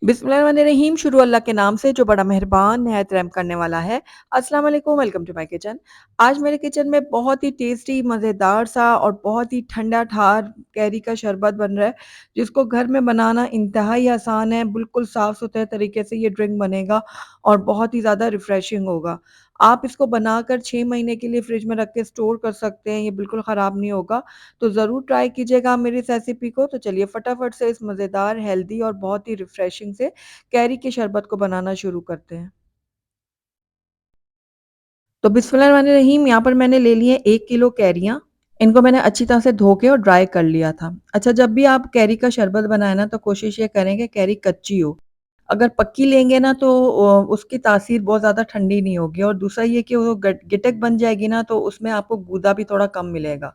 बिस्मिल्लाहिर्रहमानिर्रहीम शुरू अल्लाह के नाम से जो बड़ा मेहरबान नहायत रहम करने वाला है। अस्सलाम वालेकुम, वेलकम टू माय किचन। आज मेरे किचन में बहुत ही टेस्टी मज़ेदार सा और बहुत ही ठंडा ठार कैरी का शरबत बन रहा है, जिसको घर में बनाना इंतहाई आसान है। बिल्कुल साफ़-सुथरे तरीके से ये ड्रिंक बनेगा और बहुत ही ज़्यादा रिफ्रेशिंग होगा। आप इसको बनाकर 6 महीने के लिए फ्रिज में रख के स्टोर कर सकते हैं, ये बिल्कुल ख़राब नहीं होगा। तो ज़रूर ट्राई कीजिएगा आप मेरी इस रेसिपी को। तो चलिए फटाफट से इस मज़ेदार, हेल्दी और बहुत ही रिफ्रेशिंग से कैरी के शरबत को बनाना शुरू करते हैं। तो बिस्मिल्लाहिर्रहमानिर्रहीम, यहाँ पर मैंने ले लिए 1 किलो कैरियाँ। इनको मैंने अच्छी तरह से धो के और ड्राई कर लिया था। अच्छा, जब भी आप कैरी का शरबत बनाएँ ना तो कोशिश ये करें कि कैरी कच्ची हो। अगर पक्की लेंगे ना तो उसकी तासीर बहुत ज़्यादा ठंडी नहीं होगी और दूसरा ये कि वो गट गिटक बन जाएगी ना तो उसमें आपको गूदा भी थोड़ा कम मिलेगा।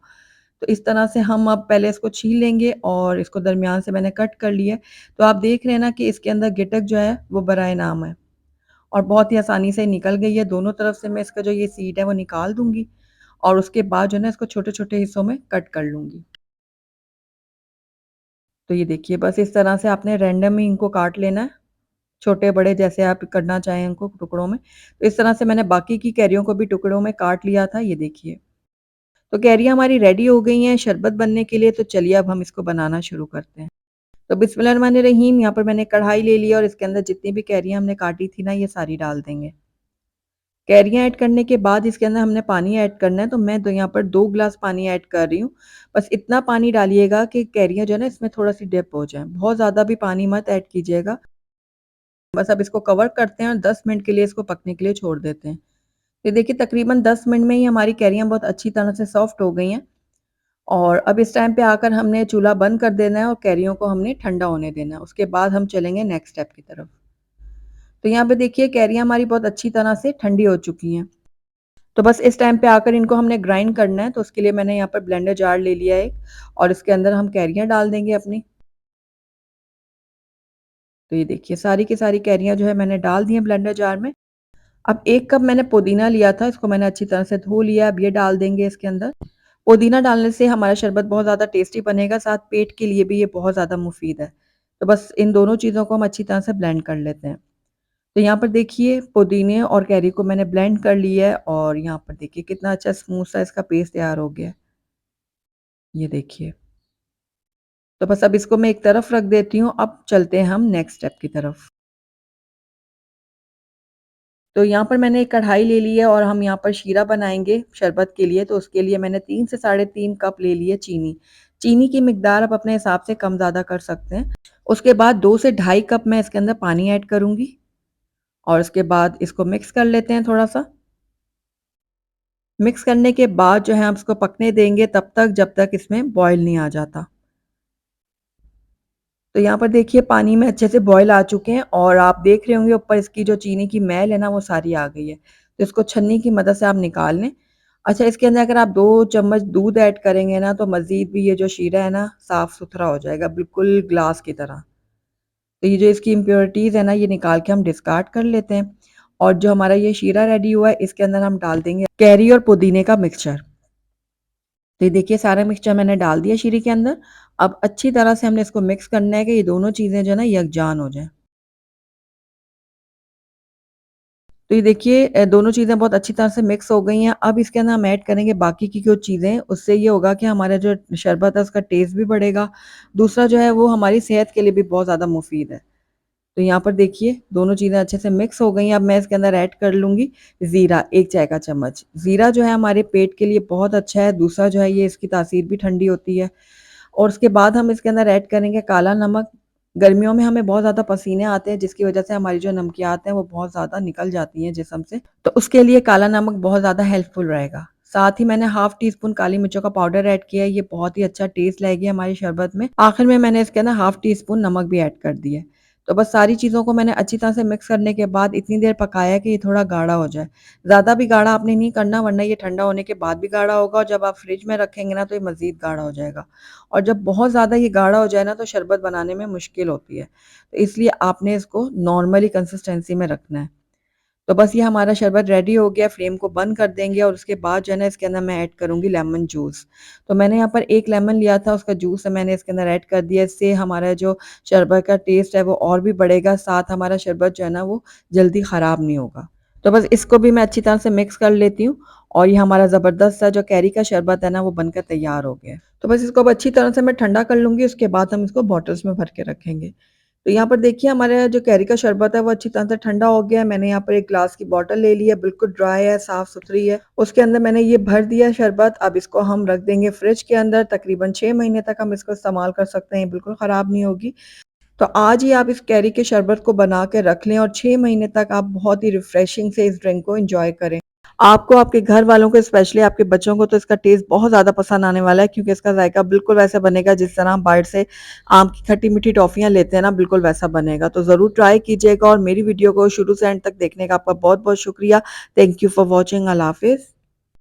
तो इस तरह से हम अब पहले इसको छील लेंगे और इसको दरमियान से मैंने कट कर लिया है। तो आप देख रहे हैं ना कि इसके अंदर गिटक जो है वो बराए नाम है और बहुत ही आसानी से निकल गई है। दोनों तरफ से मैं इसका जो ये सीड है वो निकाल दूँगी और उसके बाद जो है ना इसको छोटे-छोटे हिस्सों में कट कर लूँगी। तो ये देखिए बस इस तरह से आपने रैंडम ही इनको काट लेना है, छोटे-बड़े जैसे आप करना चाहें इनको टुकड़ों में। तो इस तरह से मैंने बाकी की कैरियों को भी टुकड़ों में काट लिया था, ये देखिए। तो कैरियाँ हमारी रेडी हो गई हैं शरबत बनने के लिए, तो चलिए अब हम इसको बनाना शुरू करते हैं। तो बिस्मिल्लाहिर्रहमानिर्रहीम, यहाँ पर मैंने कढ़ाई ले ली और इसके अंदर जितनी भी कैरियाँ हमने काटी थी ना, ये सारी डाल देंगे। कैरियाँ ऐड करने के बाद इसके अंदर हमने पानी ऐड करना है, तो मैं यहाँ पर 2 ग्लास पानी ऐड कर रही हूँ। बस इतना पानी डालिएगा कि कैरियाँ जो है ना इसमें थोड़ा-सी डिप हो जाएँ। बहुत ज़्यादा भी पानी मत ऐड कीजिएगा। बस अब इसको कवर करते हैं और 10 मिनट के लिए इसको पकने के लिए छोड़ देते हैं। ये देखिए तकरीबन 10 मिनट में ही हमारी कैरियाँ बहुत अच्छी तरह से सॉफ्ट हो गई हैं और अब इस टाइम पे आकर हमने चूल्हा बंद कर देना है और कैरियों को हमने ठंडा होने देना है। उसके बाद हम चलेंगे नेक्स्ट स्टेप की तरफ। तो यहाँ पे देखिए कैरियाँ हमारी बहुत अच्छी तरह से ठंडी हो चुकी हैं। तो बस इस टाइम पे आकर इनको हमने ग्राइंड करना है, तो उसके लिए मैंने यहाँ पर ब्लेंडर जार ले लिया है एक और इसके अंदर हम कैरियाँ डाल देंगे अपनी। तो ये देखिए सारी की सारी कैरियाँ जो है मैंने डाल दी हैं ब्लेंडर जार में। अब 1 कप मैंने पुदीना लिया था, इसको मैंने अच्छी तरह से धो लिया, अब ये डाल देंगे इसके अंदर। पुदीना डालने से हमारा शरबत बहुत ज़्यादा टेस्टी बनेगा, साथ पेट के लिए भी ये बहुत ज़्यादा मुफ़ीद है। तो बस इन दोनों चीज़ों को हम अच्छी तरह से ब्लेंड कर लेते हैं। तो यहाँ पर देखिए पुदीने और कैरी को मैंने ब्लेंड कर लिया है और यहाँ पर देखिए कितना अच्छा स्मूथ सा इसका पेस्ट तैयार हो गया है। ये देखिए। तो बस अब इसको मैं एक तरफ रख देती हूँ, अब चलते हैं हम नेक्स्ट स्टेप की तरफ। तो यहाँ पर मैंने एक कढ़ाई ले ली है और हम यहाँ पर शीरा बनाएँगे शरबत के लिए, तो उसके लिए मैंने 3 से साढ़े 3 कप ले ली है चीनी। चीनी की मिकदार आप अपने हिसाब से कम-ज़्यादा कर सकते हैं। उसके बाद 2 से ढाई कप मैं इसके अंदर पानी ऐड करूँगी और उसके बाद इसको मिक्स कर लेते हैं थोड़ा-सा। मिक्स करने के बाद जो है हम इसको पकने देंगे तब तक जब तक इसमें बॉयल नहीं आ जाता। तो यहाँ पर देखिए पानी में अच्छे से बॉयल आ चुके हैं और आप देख रहे होंगे ऊपर इसकी जो चीनी की मैल है ना वो सारी आ गई है। तो इसको छन्नी की मदद से आप निकाल लें। अच्छा, इसके अंदर अगर आप 2 चम्मच दूध ऐड करेंगे ना तो मज़ीद भी ये जो शीरा है ना साफ़-सुथरा हो जाएगा बिल्कुल ग्लास की तरह। तो ये जो इसकी इम्प्योरिटीज़ है ना ये निकाल के हम डिस्कार्ड कर लेते हैं और जो हमारा ये शीरा रेडी हुआ है इसके अंदर हम डाल देंगे कैरी और पुदीने का मिक्सचर। तो ये देखिए सारा मिक्सचर मैंने डाल दिया शीरे के अंदर। अब अच्छी तरह से हमने इसको मिक्स करना है कि ये दोनों चीज़ें जो है ना यकजान हो जाएँ। तो ये देखिए दोनों चीज़ें बहुत अच्छी तरह से मिक्स हो गई हैं। अब इसके अंदर हम ऐड करेंगे बाकी की जो चीज़ें, उससे ये होगा कि हमारा जो शरबत है उसका टेस्ट भी बढ़ेगा। दूसरा जो है वो हमारी सेहत के लिए भी बहुत ज़्यादा मुफ़ीद है। तो यहाँ पर देखिए दोनों चीज़ें अच्छे से मिक्स हो गई हैं। अब मैं इसके अंदर ऐड कर लूँगी ज़ीरा 1 चाय का चम्मच। ज़ीरा जो है हमारे पेट के लिए बहुत अच्छा है। दूसरा जो है ये इसकी तासीर भी ठंडी होती है। और उसके बाद हम इसके अंदर ऐड करेंगे काला नमक। गर्मियों में हमें बहुत ज़्यादा पसीने आते हैं जिसकी वज़ह से हमारी जो नमकियात हैं वो बहुत ज़्यादा निकल जाती हैं जिस्म से। तो उसके लिए काला नमक बहुत ज़्यादा हेल्पफुल रहेगा। साथ ही मैंने हाफ़ टी स्पून काली मिर्चों का पाउडर ऐड किया है, ये बहुत ही अच्छा टेस्ट लाएगी हमारी शरबत में। आखिर में मैंने इसके अंदर हाफ़ टी स्पून नमक भी ऐड कर दिया है। तो बस सारी चीज़ों को मैंने अच्छी तरह से मिक्स करने के बाद इतनी देर पकाया कि ये थोड़ा गाढ़ा हो जाए। ज़्यादा भी गाढ़ा आपने नहीं करना वरना ये ठंडा होने के बाद भी गाढ़ा होगा और जब आप फ्रिज में रखेंगे ना तो ये मज़ीद गाढ़ा हो जाएगा। और जब बहुत ज़्यादा ये गाढ़ा हो जाए ना तो शरबत बनाने में मुश्किल होती है। तो इसलिए आपने इसको नॉर्मली कंसिस्टेंसी में रखना है। तो बस ये हमारा शरबत रेडी हो गया, फ्लेम को बंद कर देंगे और उसके बाद जो है ना इसके अंदर मैं ऐड करूँगी लेमन जूस। तो मैंने यहाँ पर 1 लेमन लिया था, उसका जूस मैंने इसके अंदर ऐड कर दिया। इससे हमारा जो शरबत का टेस्ट है वो और भी बढ़ेगा, साथ हमारा शरबत जो है ना वो जल्दी ख़राब नहीं होगा। तो बस इसको भी मैं अच्छी तरह से मिक्स कर लेती हूँ और ये हमारा ज़बरदस्त सा जो कैरी का शरबत है ना वो बनकर तैयार हो गया है। तो बस इसको अब अच्छी तरह से मैं ठंडा कर लूँगी, उसके बाद हम इसको बॉटल्स में भर के रखेंगे। तो यहाँ पर देखिए हमारा जो कैरी का शरबत है वो अच्छी तरह से ठंडा हो गया है। मैंने यहाँ पर एक ग्लास की बॉटल ले ली है, बिल्कुल ड्राई है, साफ-सुथरी है। उसके अंदर मैंने ये भर दिया है शरबत। अब इसको हम रख देंगे फ्रिज के अंदर, तकरीबन 6 महीने तक हम इसको इस्तेमाल कर सकते हैं, बिल्कुल ख़राब नहीं होगी। तो आज ही आप इस कैरी के शरबत को बना के रख लें और 6 महीने तक आप बहुत ही रिफ्रेशिंग से इस ड्रिंक को एन्जॉय करें। आपको, आपके घर वालों को, स्पेशली आपके बच्चों को तो इसका टेस्ट बहुत ज़्यादा पसंद आने वाला है, क्योंकि इसका ज़ायका बिल्कुल वैसा बनेगा जिस तरह हम बाहर से आम की खट्टी-मीठी टॉफ़ियाँ लेते हैं ना, बिल्कुल वैसा बनेगा। तो ज़रूर ट्राई कीजिएगा और मेरी वीडियो को शुरू से एंड तक देखने का आपका बहुत-बहुत शुक्रिया। Thank you for watching. अल्लाह हाफ़िज़।